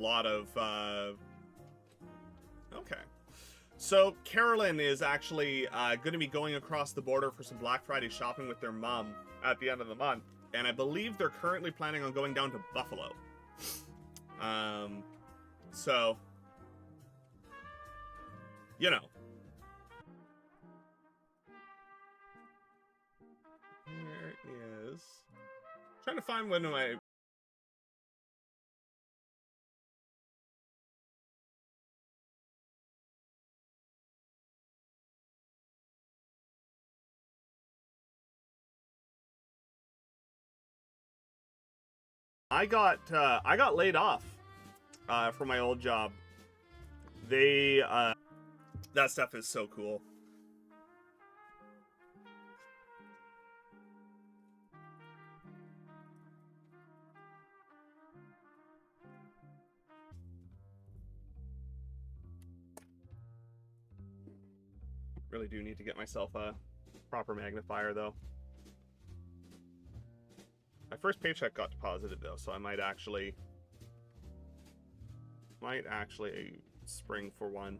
a lot of, okay. So Carolyn is actually going to be going across the border for some Black Friday shopping with their mom at the end of the month. And I believe they're currently planning on going down to Buffalo. So, you know. Here is... trying to find one of my... I got laid off from my old job. They that stuff is so cool. Really do need to get myself a proper magnifier though. My first paycheck got deposited though, so I might actually spring for one.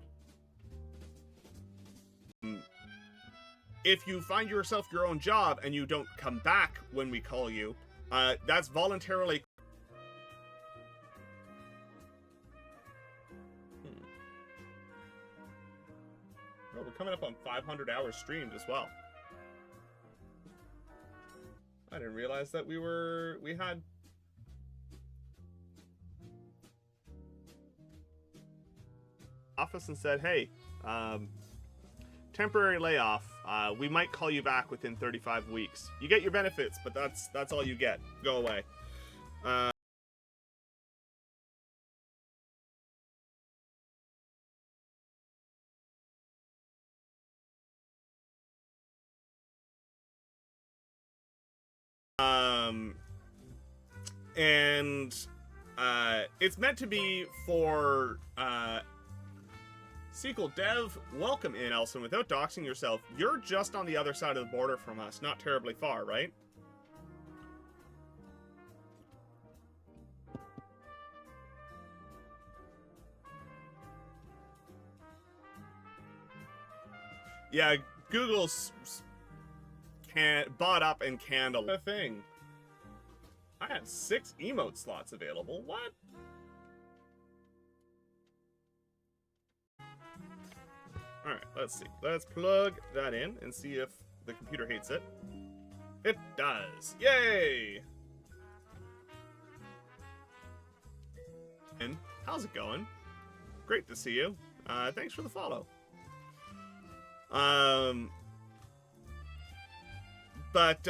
If you find yourself your own job and you don't come back when we call you, that's voluntarily. Well, we're coming up on 500 hours streamed as well. I didn't realize that we had office and said, hey, temporary layoff. We might call you back within 35 weeks. You get your benefits, but that's all you get. Go away. And it's meant to be for sequel dev. Welcome in, Elson. Without doxing yourself, you're just on the other side of the border from us, not terribly far, right? Yeah, Google's bought up and canned a thing. I had 6 emote slots available. What? Alright, let's see. Let's plug that in and see if the computer hates it. It does. Yay! And how's it going? Great to see you. Thanks for the follow. But,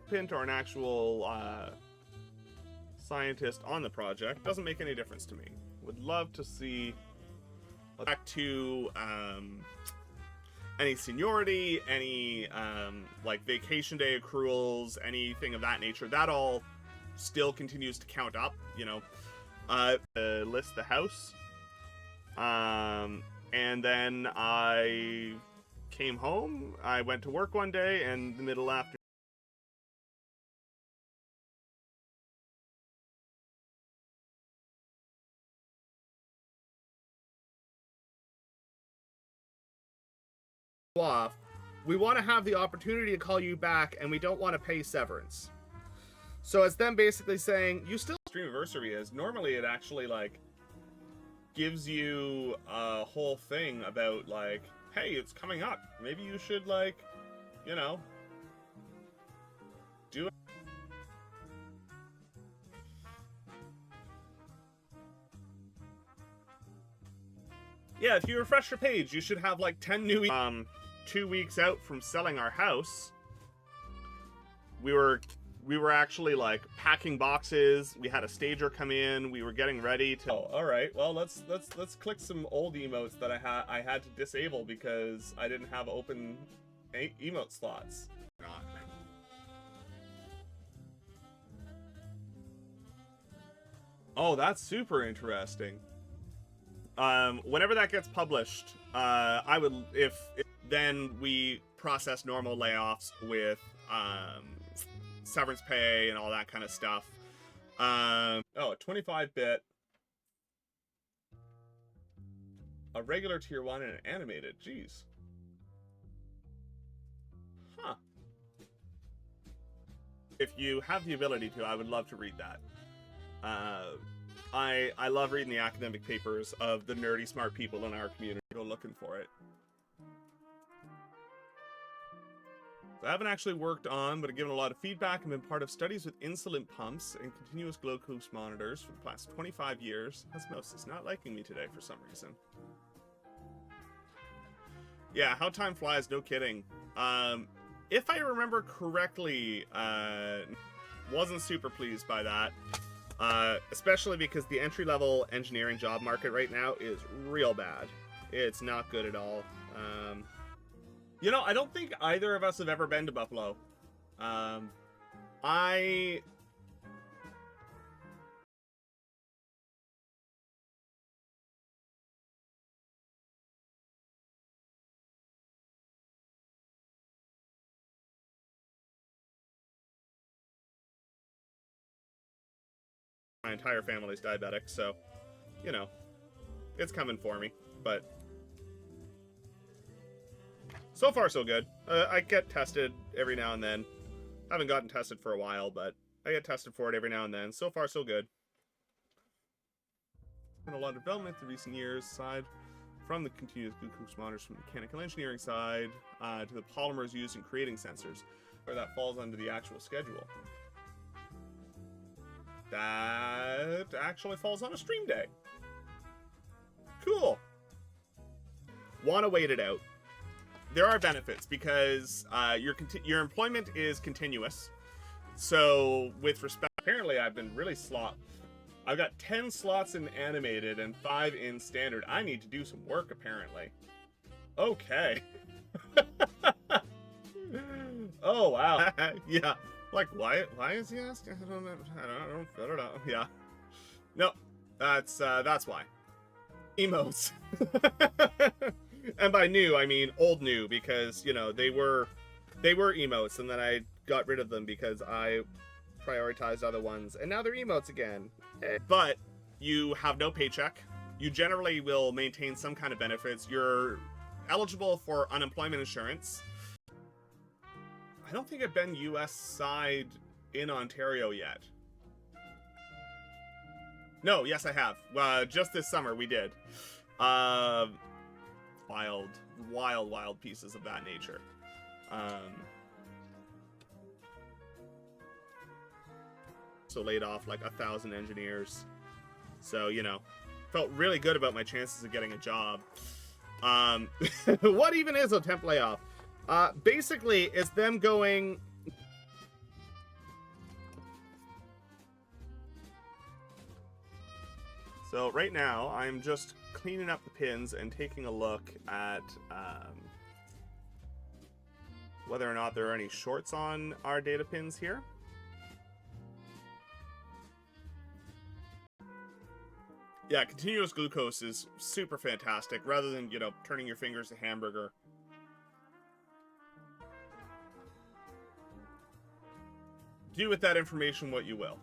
Pint or an actual scientist on the project doesn't make any difference to me. Would love to see back to any seniority, any like vacation day accruals, anything of that nature. That all still continues to count up, you know. List the house, and then I came home. I went to work one day, and the middle afternoon. Off, we want to have the opportunity to call you back, and we don't want to pay severance. So it's them basically saying, you still Streamiversary is. Normally it actually, like, gives you a whole thing about, like, hey, it's coming up. Maybe you should, like, you know, do it. Yeah, if you refresh your page, you should have, like, 10 new 2 weeks out from selling our house, we were actually like packing boxes. We had a stager come in. We were getting ready to. Oh, all right. Well, let's click some old emotes that I had to disable because I didn't have open emote slots. Oh, that's super interesting. Whenever that gets published, I would, if then we process normal layoffs with severance pay and all that kind of stuff. Oh, a 25-bit, a regular tier 1 and an animated. Jeez. Huh. If you have the ability to, I would love to read that. I love reading the academic papers of the nerdy smart people in our community. Go looking for it. So I haven't actually worked on, but I've given a lot of feedback and been part of studies with insulin pumps and continuous glucose monitors for the past 25 years. Osmosis not liking me today for some reason. Yeah, how time flies, no kidding. If I remember correctly, wasn't super pleased by that. Especially because the entry-level engineering job market right now is real bad. It's not good at all. You know, I don't think either of us have ever been to Buffalo. My entire family's diabetic, so, you know, it's coming for me, but so far so good. I get tested every now and then. Haven't gotten tested for a while, but I get tested for it every now and then. So far so good. Been a lot of development in recent years, aside from the continuous glucose monitors from the mechanical engineering side to the polymers used in creating sensors, where that falls under the actual schedule. That actually falls on a stream day. Cool. Want to wait it out. There are benefits because your employment is continuous. So with respect, apparently I've been really I've got 10 slots in animated and 5 in standard. I need to do some work apparently. Okay. Oh wow. Yeah. Like why is he asking? I don't know. Yeah. No. That's why. Emotes. And by new, I mean old new, because, you know, they were emotes, and then I got rid of them because I prioritized other ones, and now they're emotes again. But you have no paycheck. You generally will maintain some kind of benefits. You're eligible for unemployment insurance. I don't think I've been US side in Ontario yet. No, yes I have. Just this summer we did. Wild pieces of that nature. So laid off like 1,000 engineers. So, you know, felt really good about my chances of getting a job. What even is a temp layoff? Basically, it's them going... So right now, I'm just cleaning up the pins and taking a look at whether or not there are any shorts on our data pins here. Yeah, continuous glucose is super fantastic, rather than, you know, turning your fingers to hamburger. Do with that information what you will.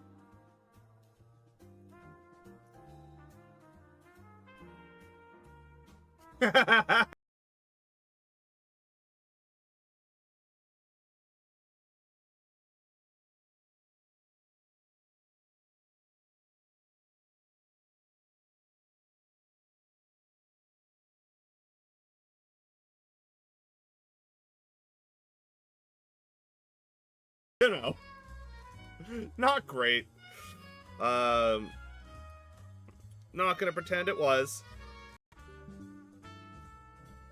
You know, not great. Not gonna pretend it was.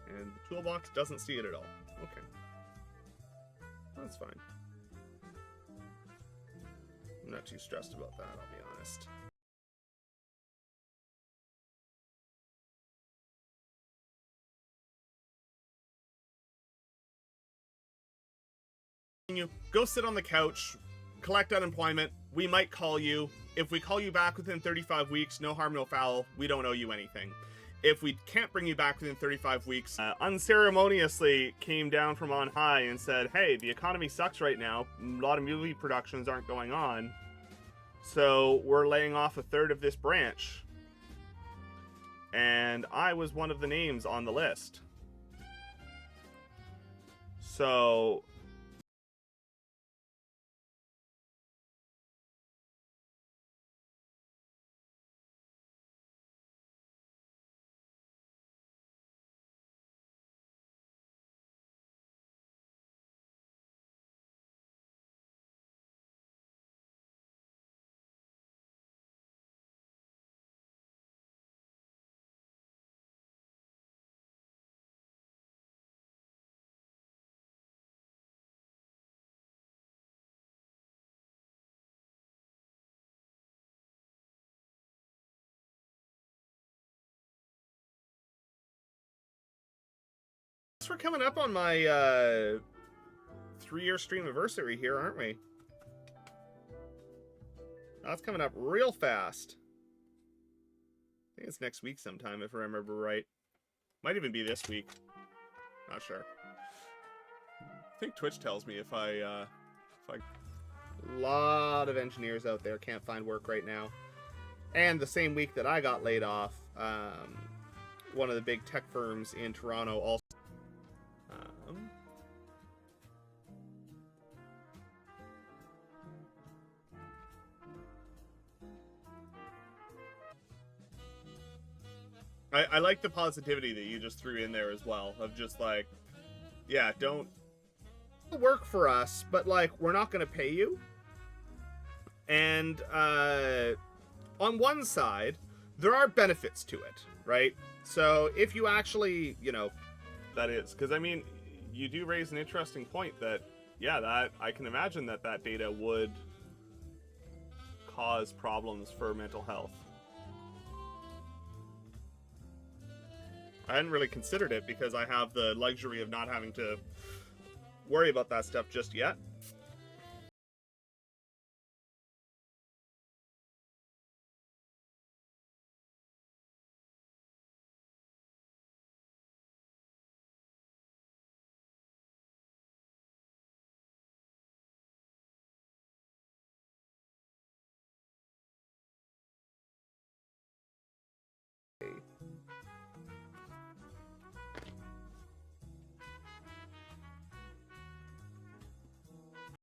And the toolbox doesn't see it at all. Okay. That's fine. I'm not too stressed about that, I'll be honest. You go sit on the couch, collect unemployment. We might call you. if we call you back within 35 weeks, no harm, no foul, we don't owe you anything. If we can't bring you back within 35 weeks, unceremoniously came down from on high and said, hey, the economy sucks right now. A lot of movie productions aren't going on. So we're laying off a third of this branch. And I was one of the names on the list. So... we're coming up on my 3-year stream anniversary here, aren't we? That's coming up real fast. I think it's next week sometime, if I remember right. Might even be this week. Not sure. I think Twitch tells me if I... A lot of engineers out there can't find work right now. And the same week that I got laid off, one of the big tech firms in Toronto also... I like the positivity that you just threw in there as well, of just like, yeah, don't work for us, but like, we're not going to pay you. And on one side, there are benefits to it, right? So if you actually, you know, that is, because I mean, you do raise an interesting point that, yeah, that I can imagine that that data would cause problems for mental health. I hadn't really considered it because I have the luxury of not having to worry about that stuff just yet.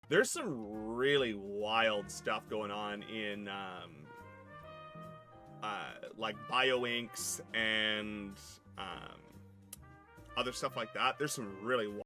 There's some really wild stuff going on in like bioinks and other stuff like that. There's some really wild